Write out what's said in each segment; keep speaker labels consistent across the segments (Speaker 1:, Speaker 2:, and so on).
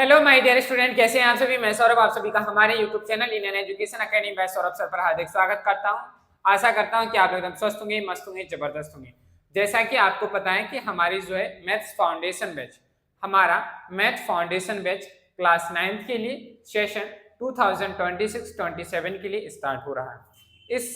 Speaker 1: Hello my dear student, कैसे हैं आप सभी। मैं सौरभ आप सभी का हमारे YouTube channel Indian education academy by Saurabh sir पर हार्दिक स्वागत करता हूं। आशा करता हूं कि आप एकदम स्वस्थ होंगे, मस्त होंगे, जबरदस्त होंगे। जैसा कि आपको पता है कि हमारी जो है मैथ्स फाउंडेशन बैच, हमारा math foundation batch class 9th के लिए सेशन 2026-27 के लिए स्टार्ट हो रहा है। इस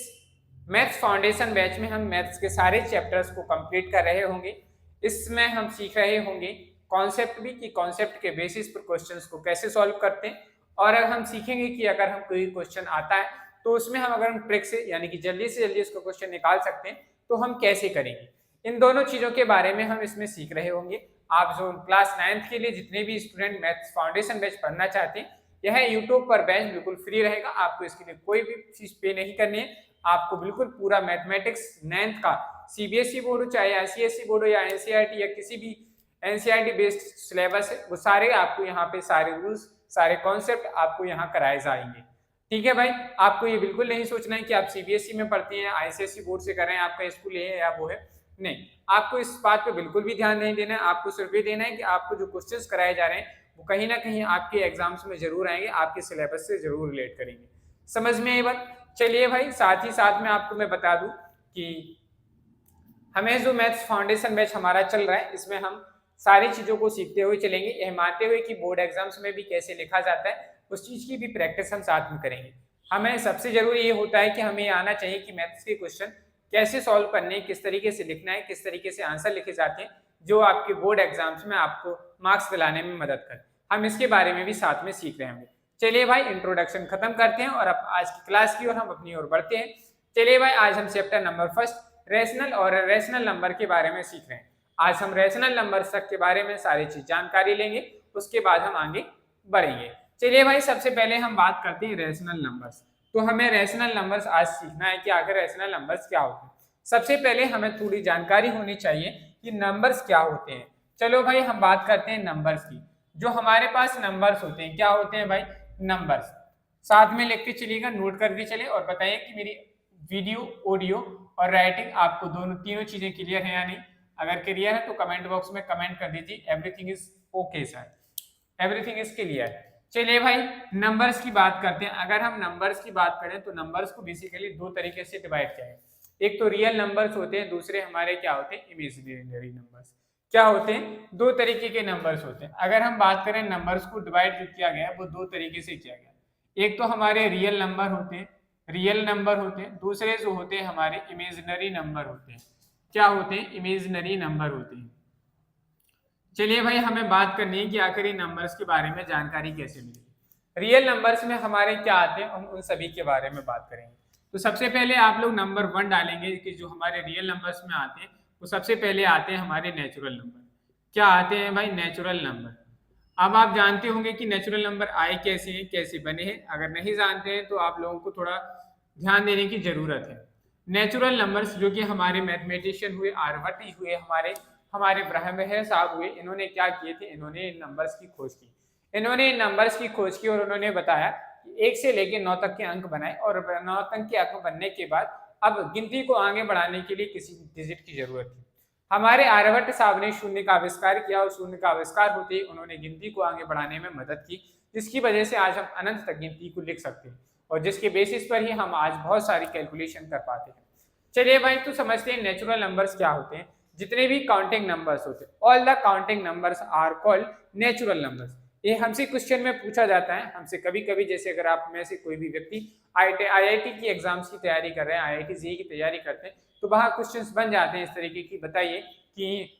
Speaker 1: मैथ्स फाउंडेशन बैच में हम मैथ्स के सारे चैप्टर्स को कंप्लीट कर रहे होंगे। इसमें हम सीख रहे होंगे कॉन्सेप्ट भी कि कॉन्सेप्ट के बेसिस पर क्वेश्चंस को कैसे सॉल्व करते हैं, और अगर हम सीखेंगे कि अगर हम कोई क्वेश्चन आता है तो उसमें हम अगर हम ट्रिक से यानी कि जल्दी से जल्दी उसको क्वेश्चन निकाल सकते हैं तो हम कैसे करेंगे। इन दोनों चीजों के बारे में हम इसमें सीख रहे होंगे। आप जो क्लास 9th के लिए जितने भी स्टूडेंट मैथ्स फाउंडेशन बैच पढ़ना चाहते हैं, यह यूट्यूब पर बैच बिल्कुल फ्री रहेगा। आपको इसके लिए कोई भी फीस पे नहीं करनी है। आपको बिल्कुल पूरा मैथमेटिक्स 9th का सीबीएसई बोर्ड हो, चाहे आईसीएसई बोर्ड हो या एनसीईआरटी या किसी भी एनसीईआरटी बेस्ड सिलेबस है, वो सारे आपको यहाँ पे सारे रूल्स सारे कॉन्सेप्ट आपको यहाँ कराए जाएंगे। ठीक है भाई, आपको ये बिल्कुल नहीं सोचना है कि आप सीबीएसई में पढ़ते हैं, आईसीएसई बोर्ड से कर रहे हैं, आपका स्कूल ये है या वो है। नहीं, आपको इस बात पे बिल्कुल भी ध्यान नहीं देना है। आपको सिर्फ ये देना है कि आपको जो क्वेश्चंस कराए जा रहे हैं वो कहीं ना कहीं आपके एग्जाम्स में जरूर आएंगे, आपके सिलेबस से जरूर रिलेट करेंगे। समझ में आई बात। चलिए भाई, साथ ही साथ में आपको मैं बता दूं कि हमें जो मैथ्स फाउंडेशन बैच हमारा चल रहा है, इसमें हम सारी चीजों को सीखते हुए चलेंगे। यह मानते हुए कि बोर्ड एग्जाम्स में भी कैसे लिखा जाता है उस चीज की भी प्रैक्टिस हम साथ में करेंगे। हमें सबसे जरूरी ये होता है कि हमें आना चाहिए कि मैथ्स के क्वेश्चन कैसे सॉल्व करने, किस तरीके से लिखना है, किस तरीके से आंसर लिखे जाते हैं जो आपके बोर्ड एग्जाम्स में आपको मार्क्स दिलाने में मदद करे। हम इसके बारे में भी साथ में सीख रहे होंगे। चलिए भाई, इंट्रोडक्शन खत्म करते हैं और अब आज की क्लास की ओर हम अपनी ओर बढ़ते हैं। चलिए भाई, आज हम चैप्टर नंबर फर्स्ट रेशनल और रेशनल नंबर के बारे में सीख रहे हैं। आज हम रेशनल नंबर तक के बारे में सारी चीज जानकारी लेंगे, उसके बाद हम आगे बढ़ेंगे। चलिए भाई, सबसे पहले हम बात करते हैं रेशनल नंबर्स। तो हमें रेशनल नंबर्स आज सीखना है कि आखिर रेशनल नंबर्स क्या होते हैं। सबसे पहले हमें थोड़ी जानकारी होनी चाहिए कि नंबर्स क्या होते हैं। चलो भाई, हम बात करते हैं नंबर्स की। जो हमारे पास नंबर्स होते हैं, क्या होते हैं भाई? नंबर्स। साथ में लिख के चलिएगा, नोट करके चले और बताइए कि मेरी वीडियो, ऑडियो और राइटिंग आपको दोनों तीनों चीजें क्लियर है या नहीं। अगर क्लियर है तो कमेंट बॉक्स में कमेंट कर दीजिए everything is okay sir, everything is clear. चलिए भाई, नंबर्स की बात करते हैं। अगर हम नंबर्स की बात करें तो नंबर्स को बेसिकली दो तरीके से डिवाइड किया है। एक तो रियल नंबर्स होते हैं, दूसरे हमारे क्या होते हैं? Imaginary numbers. क्या होते हैं? दो तरीके के नंबर्स होते हैं। अगर हम बात करें नंबर्स को डिवाइड जो किया गया है वो दो तरीके से किया गया। एक तो हमारे रियल नंबर होते हैं, रियल नंबर होते हैं। दूसरे जो होते हैं हमारे इमेजिनरी नंबर होते हैं। क्या होते हैं? इमेजिनरी नंबर होते हैं। चलिए भाई, हमें बात करनी है कि आखिर इन नंबर्स के बारे में जानकारी कैसे मिलेगी। रियल नंबर्स में हमारे क्या आते हैं, हम उन सभी के बारे में बात करेंगे। तो सबसे पहले आप लोग नंबर 1 डालेंगे कि जो हमारे रियल नंबर्स में आते हैं वो सबसे पहले आते हैं हमारे नेचुरल नंबर। क्या आते हैं भाई? Natural number. अब आप जानते होंगे कि नेचुरल नंबर आए कैसे हैं, कैसे बने हैं। अगर नहीं जानते हैं तो आप लोगों को थोड़ा ध्यान देने की जरूरत है। नेचुरल नंबर्स जो कि हमारे मैथमेटिशियन हुए, आर्यभट्ट हुए, हमारे ब्रह्म साहब हुए, इन्होंने क्या किए थे? इन्होंने इन नंबर्स की खोज की। इन्होंने इन नंबर्स की खोज की और उन्होंने बताया कि 1 से लेकर 9 तक के अंक बनाए, और 9 तक के अंक बनने के बाद अब गिनती को आगे बढ़ाने के लिए किसी डिजिट की जरूरत थी। हमारे आर्यभट्ट साहब ने शून्य का आविष्कार किया और शून्य का आविष्कार होते ही उन्होंने गिनती को आगे बढ़ाने में मदद की, जिसकी वजह से आज हम अनंत तक गिनती को लिख सकते हैं और जिसके बेसिस पर ही हम आज बहुत सारी कैलकुलेशन कर पाते हैं। चलिए भाई, तो समझते हैं नेचुरल नंबर्स क्या होते हैं। जितने भी काउंटिंग नंबर्स होते हैं, all the counting numbers are called natural numbers. ये हमसे क्वेश्चन में पूछा जाता है, हमसे कभी कभी। जैसे अगर आप में से कोई भी व्यक्ति आईआईटी की एग्जाम्स की तैयारी कर रहे हैं, आईआईटी जेईई की तैयारी करते हैं, तो वहाँ क्वेश्चंस बन जाते हैं इस तरीके की। बताइए कि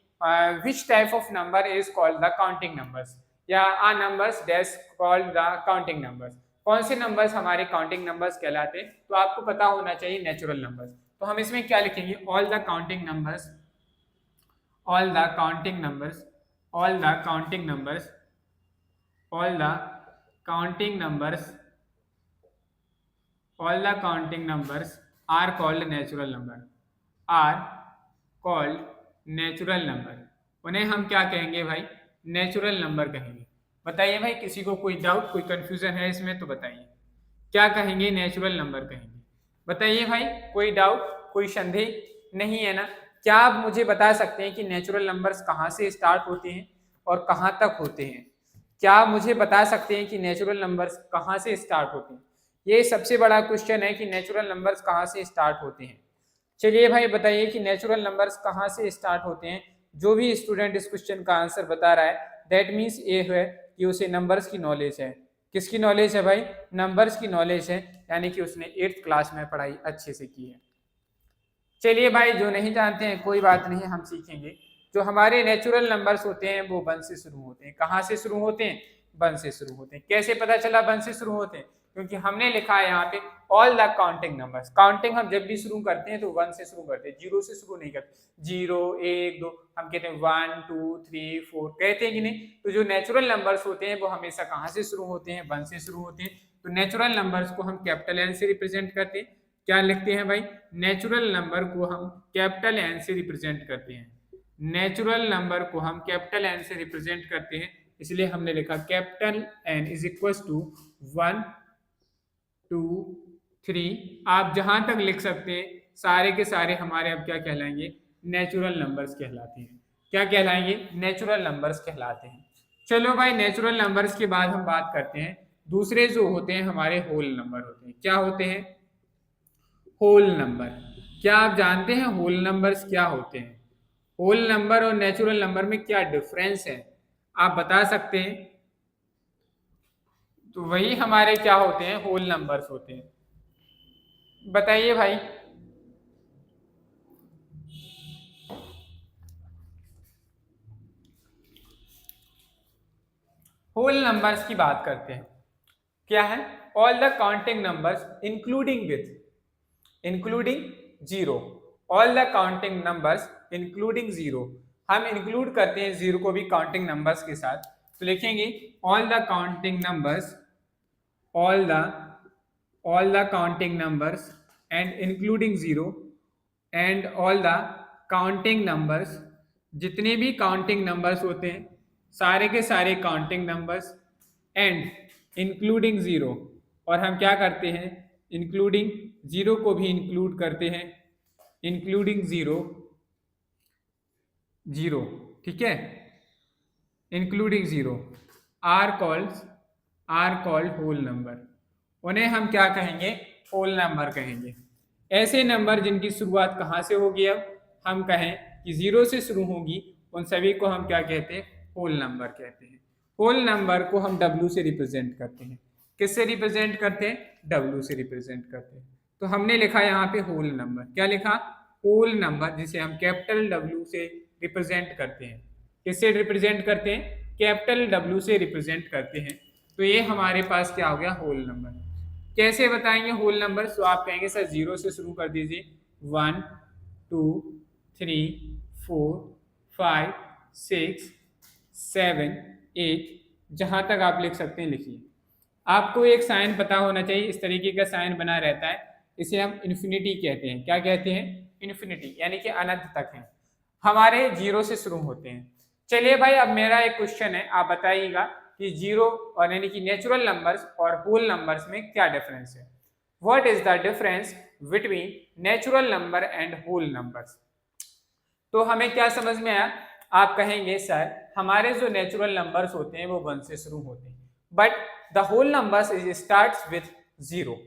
Speaker 1: which type of number is called the counting numbers, या are numbers dash called the counting numbers. कौन से नंबर्स हमारे काउंटिंग नंबर्स कहलाते हैं? तो आपको पता होना चाहिए नेचुरल नंबर्स। तो हम इसमें क्या लिखेंगे? All the counting numbers, all the counting numbers, all the counting numbers, all the counting numbers, all the counting numbers are called natural number, are called natural number। उन्हें हम क्या कहेंगे भाई? नेचुरल नंबर कहेंगे। बताइए भाई, किसी को कोई डाउट, कोई कंफ्यूजन है इसमें तो बताइए। क्या कहेंगे? नेचुरल नंबर कहेंगे। बताइए भाई, कोई डाउट, कोई संदेह नहीं है ना? क्या आप मुझे बता सकते हैं कि नेचुरल नंबर्स कहाँ से स्टार्ट होते हैं और कहाँ तक होते हैं? क्या मुझे बता सकते हैं कि नेचुरल नंबर्स कहाँ से स्टार्ट होते हैं? ये सबसे बड़ा क्वेश्चन है कि नेचुरल नंबर्स कहाँ से स्टार्ट होते हैं। चलिए भाई बताइए कि नेचुरल नंबर्स कहाँ से स्टार्ट होते हैं। जो भी स्टूडेंट इस क्वेश्चन का आंसर बता रहा है दैट मीन्स ये है कि उसे नंबर्स की नॉलेज है। किसकी नॉलेज है भाई? नंबर्स की नॉलेज है, यानी कि उसने 8th क्लास में पढ़ाई अच्छे से की है। चलिए भाई, जो नहीं जानते हैं कोई बात नहीं, हम सीखेंगे। जो हमारे नेचुरल नंबर्स होते हैं वो 1 से शुरू होते हैं। कहाँ से शुरू होते हैं? 1 से शुरू होते हैं। कैसे पता चला 1 से शुरू होते हैं? क्योंकि हमने लिखा है यहाँ पे all the counting numbers. Counting हम जब भी शुरू करते हैं तो 1 से शुरू करते हैं, 0 से शुरू नहीं करते। 0 1 2 हम कहते हैं 1 2 3 4 कहते हैं कि नहीं? तो जो नेचुरल नंबर्स होते हैं वो हमेशा कहाँ से शुरू होते हैं? 1 से शुरू होते हैं। तो नेचुरल नंबर्स को हम कैपिटल एन से रिप्रेजेंट करते हैं। क्या लिखते हैं भाई? नेचुरल नंबर को हम कैपिटल एन से रिप्रेजेंट करते हैं। नेचुरल नंबर को हम कैपिटल एन से रिप्रेजेंट करते हैं, इसलिए हमने लिखा capital N is equal to 1 2 3। आप जहां तक लिख सकते हैं सारे के सारे हमारे अब क्या कहलाएंगे? नेचुरल नंबर्स कहलाते हैं। क्या कहलाएंगे? नेचुरल नंबर्स कहलाते हैं। चलो भाई, नेचुरल नंबर्स के बाद हम बात करते हैं दूसरे जो होते हैं हमारे होल नंबर होते हैं। क्या होते हैं? Whole number. क्या आप जानते हैं होल नंबर्स क्या होते हैं? होल नंबर और नेचुरल नंबर में क्या डिफरेंस है, आप बता सकते हैं? तो वही हमारे क्या होते हैं? होल नंबर्स होते हैं। बताइए भाई। होल नंबर्स की बात करते हैं। क्या है? All the counting numbers including zero. All the counting numbers including zero. हम इंक्लूड करते हैं जीरो को भी काउंटिंग नंबर्स के साथ, तो लिखेंगे all the counting numbers, all the counting numbers and including zero, and all the counting numbers, जितने भी काउंटिंग नंबर्स होते हैं सारे के सारे counting numbers, and including zero. और हम क्या करते हैं? इंक्लूडिंग जीरो को भी इंक्लूड करते हैं, इंक्लूडिंग जीरो, जीरो, ठीक है, including zero are called whole number. उन्हें हम क्या कहेंगे? होल नंबर कहेंगे। ऐसे नंबर जिनकी शुरुआत कहाँ से होगी? अब हम कहें कि जीरो से शुरू होगी, उन सभी को हम क्या कहते हैं? होल नंबर कहते हैं। होल नंबर को हम डब्ल्यू से रिप्रेजेंट करते हैं। किससे रिप्रेजेंट करते हैं? डब्ल्यू से रिप्रेजेंट करते हैं। तो हमने लिखा यहाँ पे होल नंबर। क्या लिखा? होल नंबर, जिसे हम कैपिटल डब्ल्यू से रिप्रेजेंट करते हैं। किससे रिप्रेजेंट करते हैं? कैपिटल डब्ल्यू से रिप्रेजेंट करते हैं। तो ये हमारे पास क्या हो गया? Whole number. कैसे बताएंगे होल नंबर? तो आप कहेंगे सर जीरो से शुरू कर दीजिए, 1 2 3 4 5 6 7 8, जहां तक आप लिख सकते हैं लिखिए। आपको एक साइन पता होना चाहिए, इस तरीके का साइन बना रहता है, इसे हम इन्फिनिटी कहते हैं। क्या कहते हैं? इन्फिनिटी, यानी कि अनंत तक है। हमारे जीरो से शुरू होते हैं। चलिए भाई, अब मेरा एक क्वेश्चन है, आप बताइएगा कि जीरो और यानी कि नेचुरल नंबर्स और होल नंबर्स में क्या डिफरेंस है? What is the difference between natural number and whole numbers? तो हमें क्या समझ में आया? आप कहेंगे सर हमारे जो नेचुरल नंबर्स होते हैं वो 1 से शुरू होते हैं, but the whole numbers starts with zero.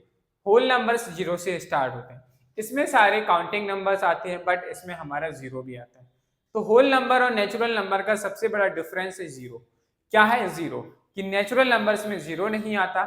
Speaker 1: Whole numbers zero से स्टार्ट होते हैं। इसमें सारे काउंटिंग नंबर्स आते हैं, बट इसमें हमारा जीरो भी आता है। तो होल नंबर और नेचुरल नंबर का सबसे बड़ा डिफरेंस है जीरो। क्या है? जीरो। कि नेचुरल नंबर्स में जीरो नहीं आता,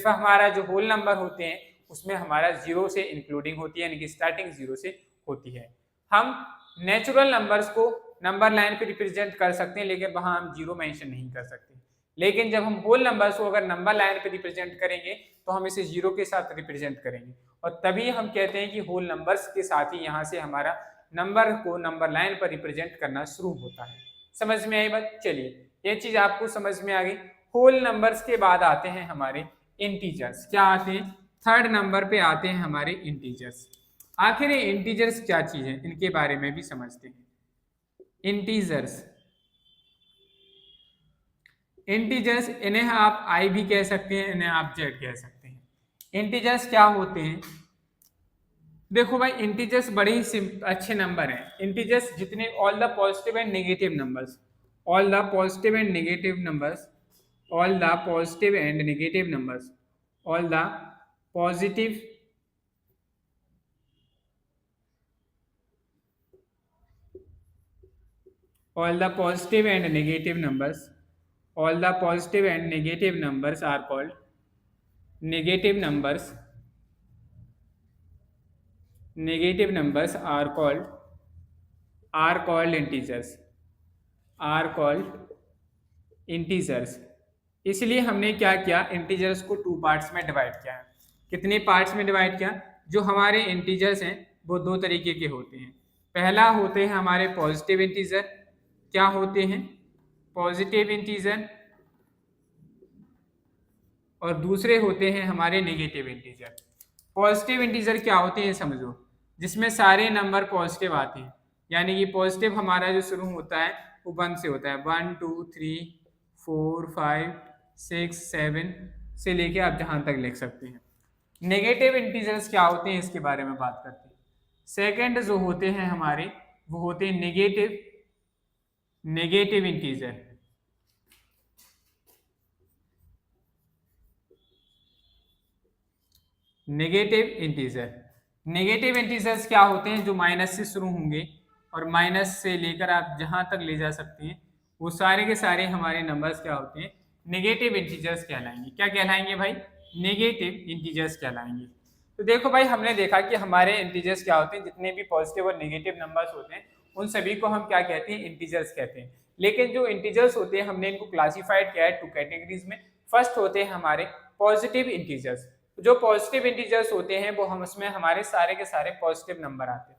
Speaker 1: हमारा जो होल नंबर होते हैं उसमें हमारा जीरो से इंक्लूडिंग होती है, यानी कि स्टार्टिंग जीरो से होती है। हम नेचुरल नंबर्स को नंबर लाइन पे रिप्रेजेंट कर सकते हैं, लेकिन वहां हम जीरो मेंशन नहीं कर सकते। लेकिन जब हम होल नंबर्स को अगर नंबर लाइन पे रिप्रेजेंट करेंगे तो हम इसे जीरो के साथ रिप्रेजेंट करेंगे, और तभी हम कहते हैं कि होल नंबर्स के साथ ही यहाँ से हमारा नंबर को नंबर लाइन पर रिप्रेजेंट करना शुरू होता है। समझ में आई बात? चलिए, ये चीज आपको समझ में आ गई। होल नंबर्स के बाद आते हैं हमारे इंटीजर्स। क्या आते हैं? थर्ड नंबर पे आते हैं हमारे इंटीजर्स। आखिर ये इंटीजर्स क्या चीज है, इनके बारे में भी समझते हैं। इंटीजर्स, इंटीजर्स इन्हें आप आई भी कह सकते हैं, इन्हें आप जेड कह सकते हैं। इंटीजर्स क्या होते हैं? देखो भाई, इंटीजर्स बड़े ही अच्छे नंबर हैं। इंटीजर्स जितने all the positive and negative numbers, all the positive and negative numbers all the positive and negative numbers, all the positive all the positive and negative numbers, all the positive and negative numbers are called negative numbers, negative numbers are called integers, are called integers. इसलिए हमने क्या किया, integers को two parts में divide किया है। कितने parts में डिवाइड किया? जो हमारे इंटीजर्स हैं वो दो तरीके के होते हैं। पहला होते हैं हमारे पॉजिटिव इंटीजर। क्या होते हैं? Positive integer. और दूसरे होते हैं हमारे नेगेटिव इंटीजर। पॉजिटिव इंटीजर क्या होते हैं समझो, जिसमें सारे नंबर पॉजिटिव आते हैं, यानी कि पॉजिटिव हमारा जो शुरू होता है वो 1 से होता है, 1 2 3 4 5 6 7 से लेके आप जहां तक लिख सकते हैं। नेगेटिव इंटीजर्स क्या होते हैं इसके बारे में बात करते हैं। सेकंड जो होते हैं हमारे वो होते हैं negative integer. Negative integer, negative integers क्या होते हैं? जो माइनस से शुरू होंगे और माइनस से लेकर आप जहां तक ले जा सकते हैं वो सारे के सारे हमारे नंबर्स क्या होते हैं? नेगेटिव इंटीजर्स कहलाएंगे। क्या कहलाएंगे भाई? नेगेटिव इंटीजर्स कहलाएंगे। तो देखो भाई, हमने देखा कि हमारे इंटीजर्स क्या होते हैं, जितने भी पॉजिटिव और नेगेटिव नंबर्स होते हैं उन सभी को हम क्या कहते हैं? इंटीजर्स कहते हैं। लेकिन जो इंटीजर्स होते हैं हमने इनको क्लासिफाइड किया है टू कैटेगरीज में। फर्स्ट होते हैं हमारे पॉजिटिव इंटीजर्स। जो पॉजिटिव इंटीजर्स होते हैं वो हम उसमें हमारे सारे के सारे पॉजिटिव नंबर आते हैं।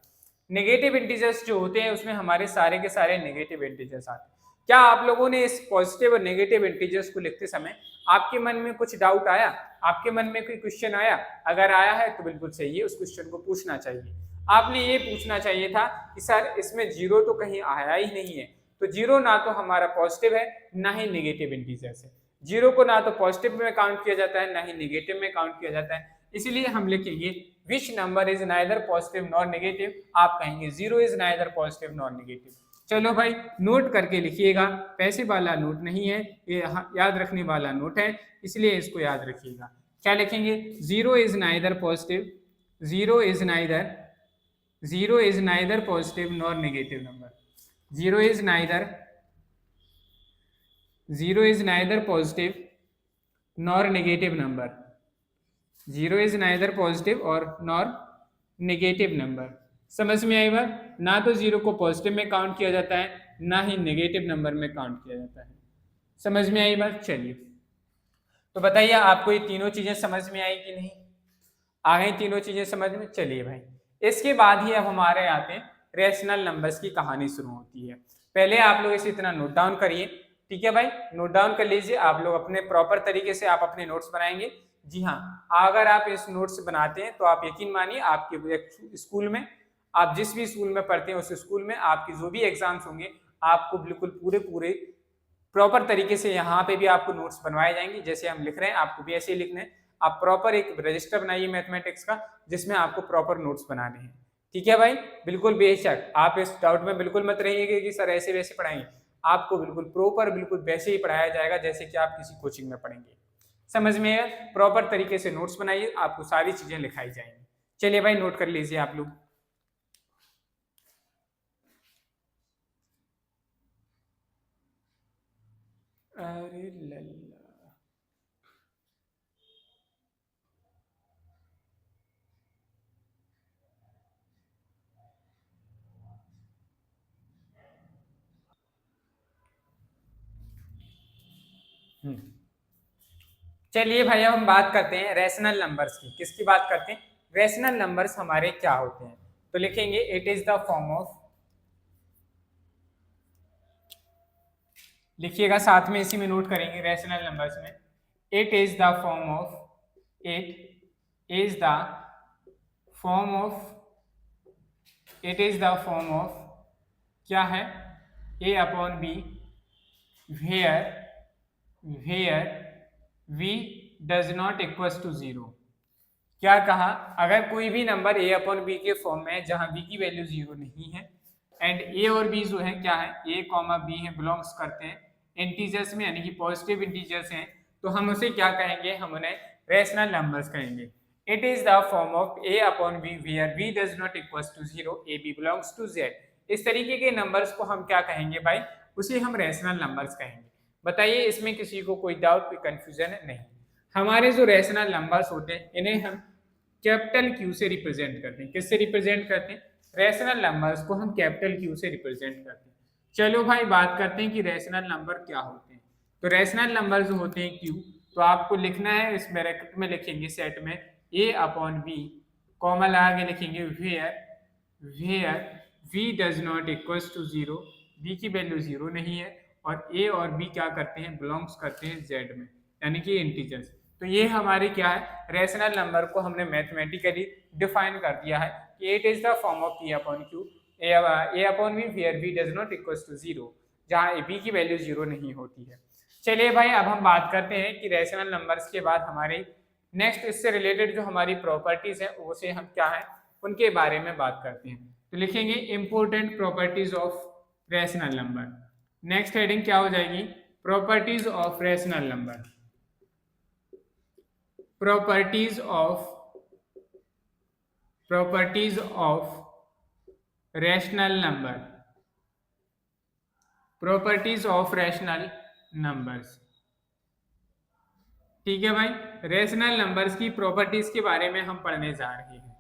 Speaker 1: नेगेटिव इंटीजर्स जो होते हैं उसमें हमारे सारे के सारे नेगेटिव इंटीजर्स आते हैं। क्या आप लोगों ने इस पॉजिटिव और नेगेटिव इंटीजर्स को लिखते समय आपके मन में कुछ डाउट आया? आपके मन में कोई क्वेश्चन आया? अगर आया है तो बिल्कुल सही है, उस क्वेश्चन को पूछना चाहिए। आपने ये पूछना चाहिए था कि सर इसमें जीरो तो कहीं आया ही नहीं है। तो जीरो ना तो हमारा पॉजिटिव है ना ही नेगेटिव इंटीजर्स है। जीरो को ना तो पॉजिटिव में काउंट किया जाता है ना ही नेगेटिव में काउंट किया जाता है। इसलिए हम लिखेंगे which number is neither positive nor negative. आप कहेंगे zero is neither positive nor negative. चलो भाई, नोट करके लिखिएगा। पैसे वाला नोट नहीं है, ये याद रखने वाला नोट है, इसलिए इसको याद रखिएगा। क्या लिखेंगे? Zero is neither positive, zero is neither positive nor negative number. Zero is neither positive nor negative number. Zero is neither positive और नॉर नेगेटिव नंबर। समझ में आई बात? ना तो जीरो को पॉजिटिव में काउंट किया जाता है ना ही नेगेटिव नंबर में काउंट किया जाता है। समझ में आई बात? चलिए, तो बताइए आपको ये तीनों चीजें समझ में आई कि नहीं? आ गई तीनों चीजें समझ में? चलिए भाई, इसके बाद ही अब हमारे आते हैं रेशनल नंबर्स की कहानी शुरू होती है। पहले आप लोग इसे इतना नोट डाउन करिए, ठीक है भाई? नोट डाउन कर लीजिए। आप लोग अपने प्रॉपर तरीके से आप अपने नोट्स बनाएंगे। जी हाँ, अगर आप इस नोट्स बनाते हैं तो आप यकीन मानिए आपके स्कूल में, आप जिस भी स्कूल में पढ़ते हैं उस स्कूल में आपके जो भी एग्जाम्स होंगे आपको बिल्कुल पूरे प्रॉपर तरीके से यहाँ पे भी आपको नोट्स बनवाए जाएंगे। जैसे हम लिख रहे हैं आपको भी ऐसे ही लिखने हैं। आप प्रॉपर एक रजिस्टर बनाइए मैथमेटिक्स का जिसमें आपको प्रॉपर नोट्स बनाने हैं, ठीक है भाई? बिल्कुल बेशक आप इस डाउट में बिल्कुल मत रहिएगा कि सर ऐसे वैसे पढ़ाएंगे। आपको बिल्कुल प्रॉपर बिल्कुल वैसे ही पढ़ाया जाएगा जैसे कि आप किसी कोचिंग में पढ़ेंगे। समझ में आया? प्रॉपर तरीके से नोट्स बनाइए, आपको सारी चीजें लिखाई जाएंगी। चलिए भाई, नोट कर लीजिए आप लोग। अरे लल्ला, चलिए भाई, अब हम बात करते हैं रैशनल नंबर्स की। किसकी बात करते हैं? रैशनल नंबर्स हमारे क्या होते हैं? तो लिखेंगे it is the form of, लिखिएगा साथ में, इसी में नोट करेंगे रैशनल नंबर्स में। It is the form of, it is the form of, it is the form of क्या है? a upon B where v does not equals to zero. क्या कहा? अगर कोई भी नंबर a अपॉन बी के फॉर्म में है जहां b की वैल्यू जीरो नहीं है, एंड a और b जो है क्या है? a कॉमा बी है, बिलोंग्स करते हैं इंटीजर्स में यानी कि पॉजिटिव इंटीजर्स हैं तो हम उसे क्या कहेंगे, हम उन्हें रेशनल नंबर्स कहेंगे। It is the form of a upon b where b does not equals to 0 a b belongs to z। इस तरीके के नंबर्स को हम क्या कहेंगे भाई, उसे हम रेशनल नंबर्स कहेंगे। बताइए इसमें किसी को कोई डाउट, कोई कंफ्यूजन नहीं। हमारे जो रेशनल नंबर्स होते हैं इन्हें हम कैपिटल क्यू से रिप्रेजेंट करते हैं। किससे रिप्रेजेंट करते हैं? रेशनल नंबर्स को हम कैपिटल क्यू से रिप्रेजेंट करते हैं। चलो भाई बात करते हैं कि रेशनल नंबर क्या होते हैं। तो रेशनल नंबर जो होते हैं क्यू, तो आपको लिखना है, इस ब्रैकेट में लिखेंगे सेट में a अपॉन बी, कॉमा लगा के लिखेंगे where v does not equals to 0, v की वैल्यू 0 नहीं है, और a और b क्या करते हैं, बिलोंग्स करते हैं z में, यानी कि इंटीजर्स। तो ये हमारे क्या है, रेशनल नंबर को हमने मैथमेटिकली डिफाइन कर दिया है कि it is the form of p upon q a upon b where v does not equals to 0, जहाँ b की वैल्यू 0 नहीं होती है। चलिए भाई अब हम बात करते हैं कि रेशनल नंबर्स के बाद हमारे नेक्स्ट इससे रिलेटेड जो हमारी प्रॉपर्टीज है उसे हम क्या है उनके बारे में बात करते हैं। तो लिखेंगे important properties of rational number. Next heading क्या हो जाएगी, properties of rational number. Properties of rational number, properties of rational numbers. ठीक है भाई, रेशनल नंबर्स की प्रॉपर्टीज के बारे में हम पढ़ने जा रहे हैं।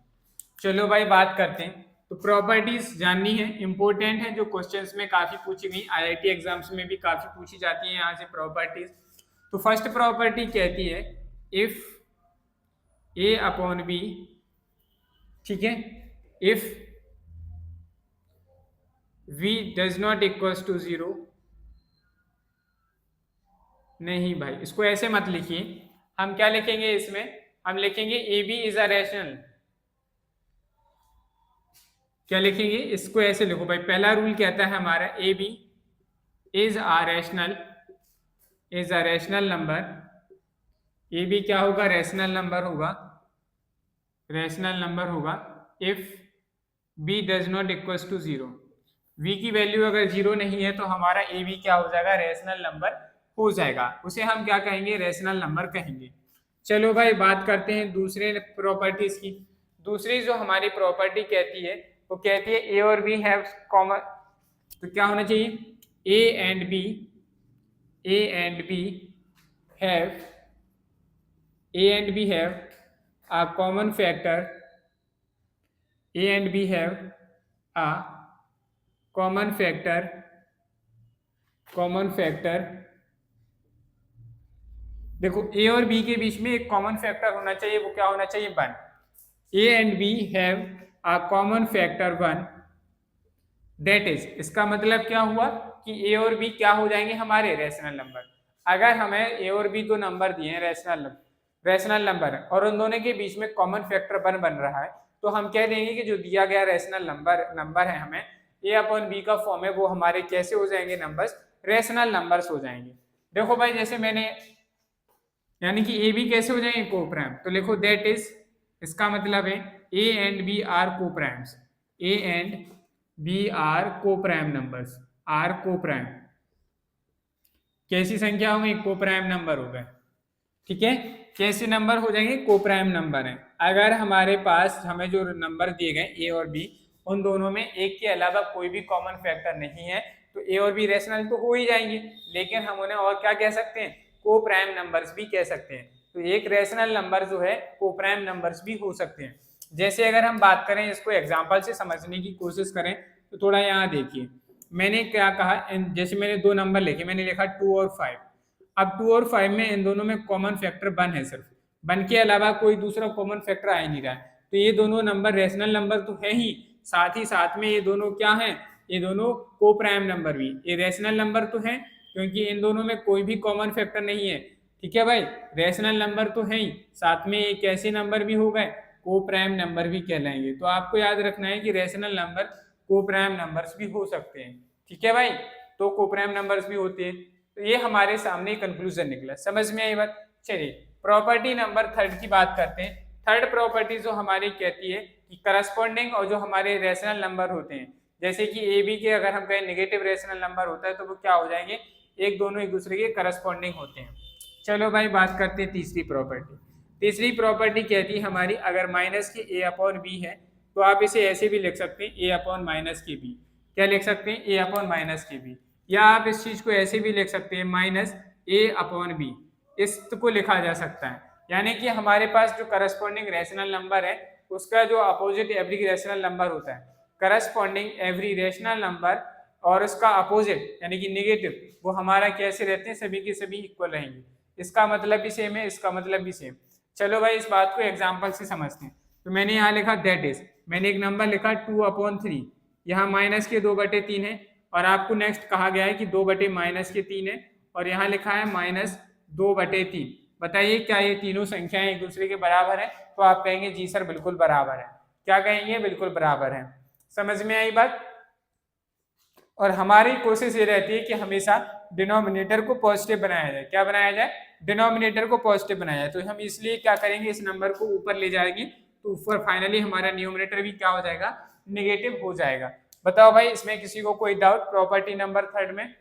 Speaker 1: चलो भाई बात करते हैं। तो प्रॉपर्टीज जाननी है, इंपॉर्टेंट है, जो क्वेश्चंस में काफी पूछी गई, आईआईटी एग्जाम्स में भी काफी पूछी जाती है यहाँ से प्रॉपर्टीज। तो फर्स्ट प्रॉपर्टी कहती है इफ a अपॉन b, ठीक है, if v does not equals to 0, नहीं भाई इसको ऐसे मत लिखिए, हम क्या लिखेंगे इसमें, हम लिखेंगे A B is a rational. क्या लिखेंगे, इसको ऐसे लिखो भाई, पहला रूल कहता है हमारा A B is a rational number. A B क्या होगा, रैशनल नंबर होगा, रैशनल नंबर होगा if B does not equals to 0। v की वैल्यू अगर 0 नहीं है तो हमारा ए बी क्या हो जाएगा, रैशनल नंबर हो जाएगा, उसे हम क्या कहेंगे, रैशनल नंबर कहेंगे। चलो भाई बात करते हैं दूसरे प्रॉपर्टीज की। दूसरी जो हमारी प्रॉपर्टी कहती है वो कहती है ए और बी हैव कॉमन, तो क्या होना चाहिए, A and B have a common factor, a and b have a common factor देखो a और b के बीच में एक कॉमन फैक्टर होना चाहिए, वो क्या होना चाहिए, 1। a and b have a common factor 1, that is, इसका मतलब क्या हुआ कि a और b क्या हो जाएंगे, हमारे रैशनल नंबर। अगर हमें a और b दो नंबर दिए हैं रैशनल नंबर और उन दोनों के बीच में कॉमन फैक्टर 1 बन रहा है, तो हम कह देंगे कि जो दिया गया रैशनल नंबर है हमें a अपॉन b का फॉर्म है, वो हमारे कैसे हो जाएंगे, नंबर्स, रैशनल नंबर्स हो जाएंगे। देखो भाई जैसे मैंने, यानी कि ए बी कैसे हो जाएंगे, कोप्राइम, तो लिखो दैट इज, इसका मतलब है A and B are coprimes, A and B are coprime numbers, are coprime, कैसी संख्या होंगी, कोप्राइम नंबर हो गए। ठीक है, कैसे नंबर हो जाएंगे, कोप्राइम नंबर है। अगर हमारे पास हमें जो नंबर दिए गए ए और बी, उन दोनों में एक के अलावा कोई भी कॉमन फैक्टर नहीं है, तो ए और बी रैशनल तो हो ही जाएंगे, लेकिन हम उन्हें और क्या कह सकते हैं, कोप्राइम नंबर्स भी कह सकते हैं। तो एक रैशनल नंबर जो है कोप्राइम नंबर्स भी हो सकते हैं। जैसे अगर हम बात करें, इसको एग्जाम्पल से समझने की कोशिश करें, तो थोड़ा यहाँ देखिए, मैंने क्या कहा, जैसे मैंने दो नंबर लिखे, मैंने लिखा 2 और 5। अब 2 और 5 में इन दोनों में कॉमन फैक्टर 1 है, सिर्फ 1 के अलावा कोई दूसरा कॉमन फैक्टर आ ही नहीं रहा है, तो ये दोनों नंबर रैशनल नंबर तो है ही साथ में ये दोनों क्या हैं, ये दोनों कोप्राइम नंबर भी, ये रैशनल नंबर तो है क्योंकि इन दोनों में कोई भी कॉमन फैक्टर नहीं है। ठीक है भाई, रैशनल नंबर तो है ही, साथ में एक ऐसे नंबर भी हो गए, कोप्राइम नंबर भी कहलाएंगे। तो आपको याद रखना है कि रैशनल नंबर कोप्राइम नंबर्स भी हो सकते हैं। ठीक है भाई, तो कोप्राइम नंबर्स भी होते हैं। तो ये हमारे सामने कंक्लूजन निकला, समझ में आई बात। चलिए प्रॉपर्टी नंबर 3 की बात करते हैं। थर्ड प्रॉपर्टी जो हमारी कहती है कि करस्पॉन्डिंग और जो हमारे रैशनल नंबर होते हैं, जैसे कि ए बी के अगर हम कहें नेगेटिव रैशनल नंबर होता है तो वो क्या हो जाएंगे, दोनों एक दूसरे के करस्पॉन्डिंग होते हैं। चलो भाई बात करते हैं तीसरी प्रॉपर्टी। तीसरी प्रॉपर्टी कहती है हमारी, अगर माइनस के ए अपॉन बी है तो आप इसे ऐसे भी लिख सकते हैं ए अपॉन माइनस के बी। क्या लिख सकते हैं? ए अपॉन माइनस के बी। या आप इस चीज को ऐसे भी लिख सकते हैं माइनस ए अपॉन बी। इसको लिखा जा सकता है, यानी कि हमारे पास जो करस्पॉन्डिंग रैशनल नंबर है उसका जो अपोजिट एवरी रैशनल नंबर होता है, करस्पॉन्डिंग एवरी रैशनल नंबर और उसका अपोजिट यानी कि नेगेटिव, वो हमारा कैसे रहते हैं? सभी के सभी इक्वल रहेंगे। इसका मतलब भी सेम है, इसका मतलब भी सेम। चलो भाई इस बात को एग्जाम्पल से समझते हैं। तो मैंने यहाँ लिखा दैट इज, मैंने एक नंबर लिखा 2/3, यहाँ माइनस के 2/3 है, और आपको नेक्स्ट कहा गया है कि 2/-3 है, और यहाँ लिखा है -2/3। बताइए क्या ये तीनों संख्याएं एक दूसरे के बराबर है? तो आप कहेंगे जी सर बिल्कुल बराबर है। क्या कहेंगे? बिल्कुल बराबर है। समझ में आई बात? और हमारी कोशिश ये रहती है कि हमेशा डिनोमिनेटर को पॉजिटिव बनाया जाए। क्या बनाया जाए? डिनोमिनेटर को पॉजिटिव बनाया जाए। तो हम इसलिए क्या करेंगे, इस नंबर को ऊपर ले जाएंगे तो ऊपर फाइनली हमारा न्यूमरेटर भी क्या हो जाएगा? नेगेटिव हो जाएगा। बताओ भाई इसमें किसी को कोई डाउट प्रॉपर्टी नंबर थर्ड में?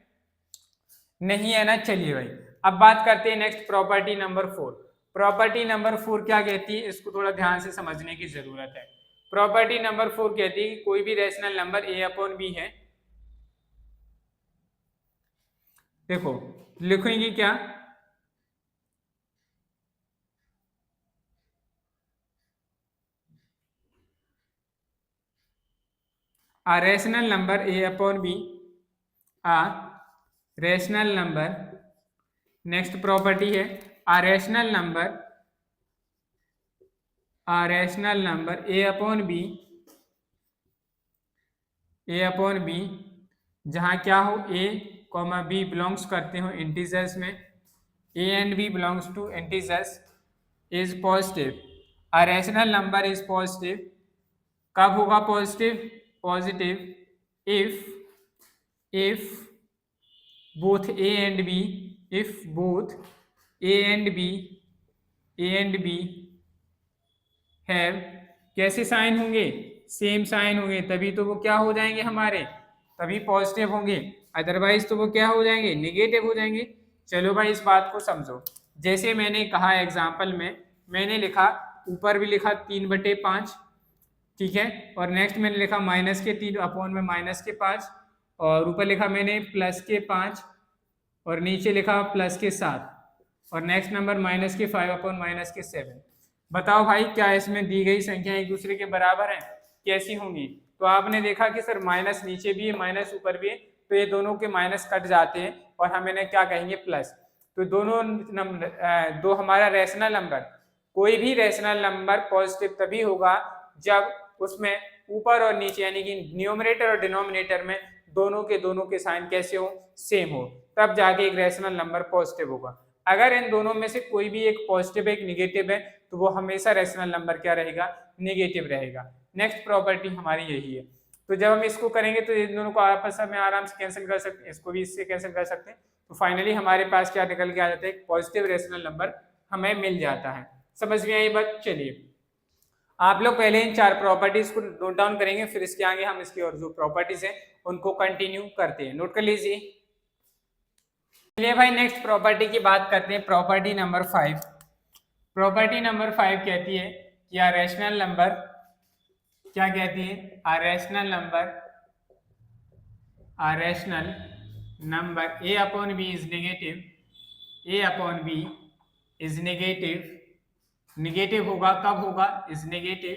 Speaker 1: नहीं है ना? चलिए भाई अब बात करते हैं next property number 4। Property number 4 क्या कहती है, इसको थोड़ा ध्यान से समझने की जरूरत है। प्रॉपर्टी नंबर 4 कहती है कि कोई भी rational number A upon B है। देखो लिखेंगे क्या? a rational number a upon b, a rational number, next property है a rational number a upon b, जहाँ क्या हो a, b बिलोंग्स करते हो इंटीजर्स में, a and b belongs to integers, is positive. a rational number is positive। कब होगा positive? Positive if both a and b, if both a and b have, कैसे sign होंगे? Same sign होंगे, तभी तो वो क्या हो जाएंगे हमारे, तभी पॉजिटिव होंगे, अदरवाइज तो वो क्या हो जाएंगे? नेगेटिव हो जाएंगे। चलो भाई इस बात को समझो। जैसे मैंने कहा एग्जाम्पल में, मैंने लिखा ऊपर भी लिखा 3/5, ठीक है, और नेक्स्ट मैंने लिखा -3 अपॉन में -5, और ऊपर लिखा मैंने +5 और नीचे लिखा +7, और नेक्स्ट नंबर -5 अपॉन -7। बताओ भाई क्या इसमें दी गई संख्या एक दूसरे के बराबर है? कैसी होंगी? तो आपने देखा कि सर माइनस नीचे भी है माइनस ऊपर भी है, तो ये दोनों के माइनस कट जाते हैं और हम इन्हें क्या कहेंगे? प्लस। तो दोनों नंबर दो हमारा रैशनल नंबर, कोई भी रैशनल नंबर पॉजिटिव तभी होगा जब उसमें ऊपर और नीचे यानी कि न्यूमरेटर और डिनोमिनेटर में दोनों के साइन कैसे हो? सेम हो, तब जाके एक रैशनल नंबर पॉजिटिव होगा। अगर इन दोनों में से कोई भी एक पॉजिटिव एक निगेटिव है तो वो हमेशा रैशनल नंबर क्या रहेगा? नेगेटिव रहेगा। नेक्स्ट प्रॉपर्टी हमारी यही है। तो जब हम इसको करेंगे तो इन दोनों को आपस में आराम से कैंसिल कर सकते हैं, इसको भी इससे कैंसिल कर सकते हैं, तो फाइनली हमारे पास क्या निकल के आ जाता है? एक पॉजिटिव रैशनल नंबर हमें मिल जाता है। समझ में आई बात? चलिए आप लोग पहले इन 4 प्रॉपर्टीज को नोट डाउन करेंगे, फिर इसके आगे हम इसकी और जो प्रॉपर्टीज हैं उनको कंटिन्यू करते हैं। नोट कर लीजिए। चलिए भाई नेक्स्ट प्रॉपर्टी की बात करते हैं, प्रॉपर्टी नंबर 5। प्रॉपर्टी नंबर 5 कहती है कि a रैशनल नंबर, क्या कहती है? a rational number a upon b is negative, negative होगा कब होगा? Is negative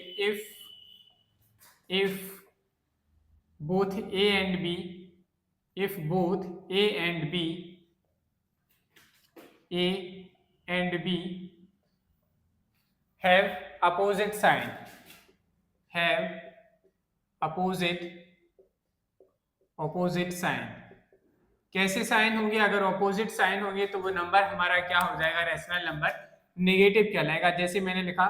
Speaker 1: if both a and b have opposite sign, कैसे साइन होंगे? अगर ऑपोजिट साइन होंगे तो वो नंबर हमारा क्या हो जाएगा? रैशनल नंबर नेगेटिव कहलाएगा। जैसे मैंने लिखा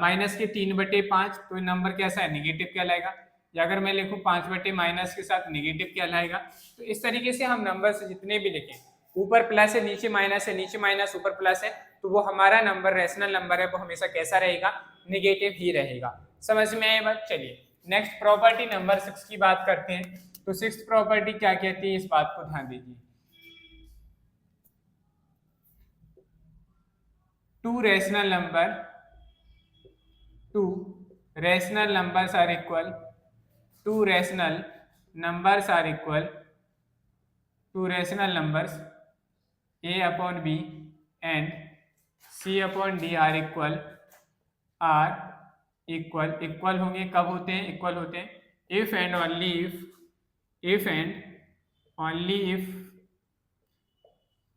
Speaker 1: -3/5, तो नंबर कैसा है? नेगेटिव कहलाएगा। या अगर मैं लिखूं 5/- के साथ, नेगेटिव कहलाएगा। तो इस तरीके से हम नंबर से जितने भी लिखें, ऊपर प्लस है नीचे माइनस है, नीचे माइनस ऊपर प्लस है, तो वो हमारा नंबर रैशनल नंबर है, वो हमेशा कैसा रहेगा? नेगेटिव ही रहेगा। समझ में आए बात? चलिए नेक्स्ट प्रॉपर्टी नंबर 6 की बात करते हैं। तो 6th प्रॉपर्टी क्या कहती है, इस बात को ध्यान दीजिए। two rational number two rational numbers are equal two rational numbers are equal two rational numbers a upon b and c upon d are equal होंगे। कब होते हैं? इक्वल होते हैं इफ एंड ओनली इफ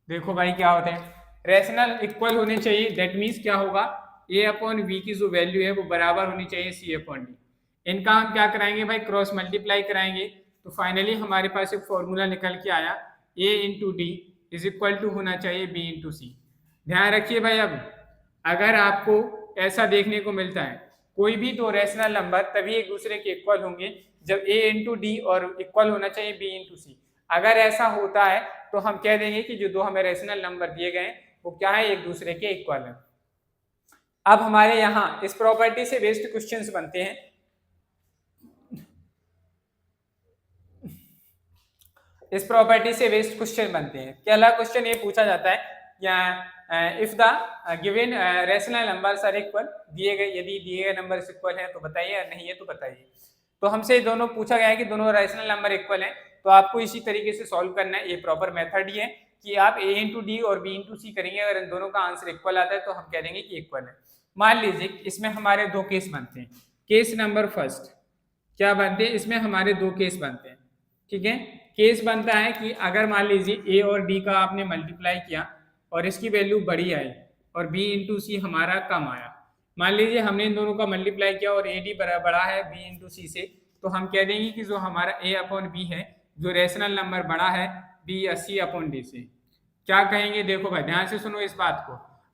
Speaker 1: देखो भाई क्या होते हैं, रेशनल इक्वल होने चाहिए। दैट मीन्स क्या होगा, ए अपॉन बी की जो वैल्यू है वो बराबर होनी चाहिए सी अपॉन डी। इनका हम क्या कराएंगे भाई, क्रॉस मल्टीप्लाई कराएंगे। तो फाइनली हमारे पास एक फॉर्मूला निकल के आया, A into D is equal to होना चाहिए बी इंटू सी। ध्यान रखिए भाई, अब अगर आपको ऐसा देखने को मिलता है कोई भी दो रैशनल नंबर तभी एक दूसरे के इक्वल होंगे जब ए इंटू डी और इक्वल होना चाहिए बी इंटू सी। अगर ऐसा होता है तो हम कह देंगे कि जो दो हमें रैशनल नंबर दिए गए वो क्या है, एक दूसरे के इक्वल है। अब हमारे यहाँ इस प्रॉपर्टी से बेस्ड क्वेश्चंस बनते हैं। इस प्रॉपर्टी से बेस्ड क्वेश्चन बनते हैं। पहला क्वेश्चन ये पूछा जाता है या if the given rational numbers are equal, दिए गए यदि दिए गए नंबर इक्वल है तो बताइए, और नहीं है तो बताइए। तो हमसे दोनों पूछा गया है कि दोनों रैशनल नंबर इक्वल हैं, तो आपको इसी तरीके से सॉल्व करना है। ये प्रॉपर मेथड ही है कि आप ए इंटू डी और बी इंटू सी करेंगे, अगर इन दोनों का आंसर इक्वल आता है तो हम कह देंगे कि इक्वल है। मान लीजिए इसमें हमारे दो केस बनते हैं। केस नंबर फर्स्ट क्या बनते हैं, इसमें हमारे दो केस बनते हैं। ठीक है, केस बनता है कि अगर मान लीजिए ए और डी का आपने मल्टीप्लाई किया और इसकी वैल्यू बड़ी आई और बी इंटू सी हमारा कम आया। मान लीजिए हमने इन दोनों का मल्टीप्लाई किया और ए डी बड़ा है बी इंटू सी से, तो हम कह देंगे कि जो हमारा ए अपॉन बी है, जो रैशनल नंबर बड़ा है बी या सी अपॉन डी से। क्या कहेंगे, देखो भाई ध्यान से सुनो इस बात को।